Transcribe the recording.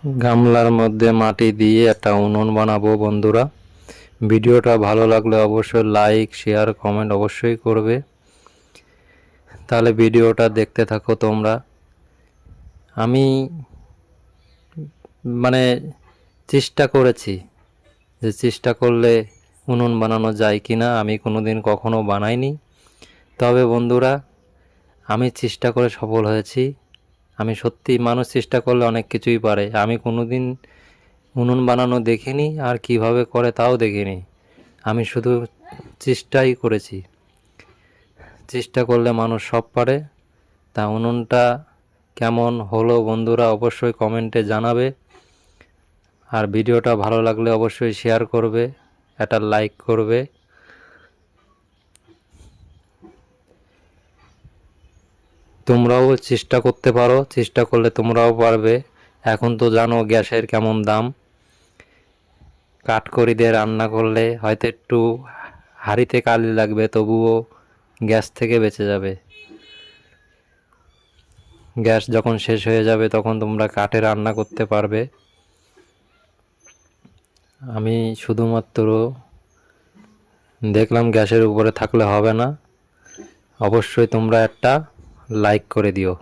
গামলার মধ্যে মাটি দিয়ে একটা উনুন বানাবো বন্ধুরা। ভিডিওটা ভালো লাগলে অবশ্যই লাইক শেয়ার কমেন্ট অবশ্যই করবে। তাহলে ভিডিওটা দেখতে থাকো তোমরা। আমি মানে চেষ্টা করেছি যে চেষ্টা করলে উনুন বানানো যায় কি না। আমি কোনোদিন কখনো বানাইনি, তবে বন্ধুরা আমি চেষ্টা করে সফল হয়েছি। আমি সত্যি, মানুষ চেষ্টা করলে অনেক কিছুই পারে। আমি কোনোদিন উনুন বানানো দেখিনি, আর কিভাবে করে তাও দেখিনি। আমি শুধু চেষ্টাই করেছি। চেষ্টা করলে মানুষ সব পারে। তা উনুনটা কেমন হলো বন্ধুরা অবশ্যই কমেন্টে জানাবে। আর ভিডিওটা ভালো লাগলে অবশ্যই শেয়ার করবে, একটা লাইক করবে। তোমরাও চেষ্টা করতে পারো, চেষ্টা করলে তোমরাও পারবে। এখন তো জানো গ্যাসের কেমন দাম। কাঠখড়ি দিয়ে রান্না করলে হয়তো একটু হাঁড়িতে কালি লাগবে, তবুও গ্যাস থেকে বেঁচে যাবে। গ্যাস যখন শেষ হয়ে যাবে তখন তোমরা কাঠে রান্না করতে পারবে। আমি শুধুমাত্র দেখলাম গ্যাসের উপরে থাকলে হবে না। অবশ্যই তোমরা একটা লাইক করে দিও।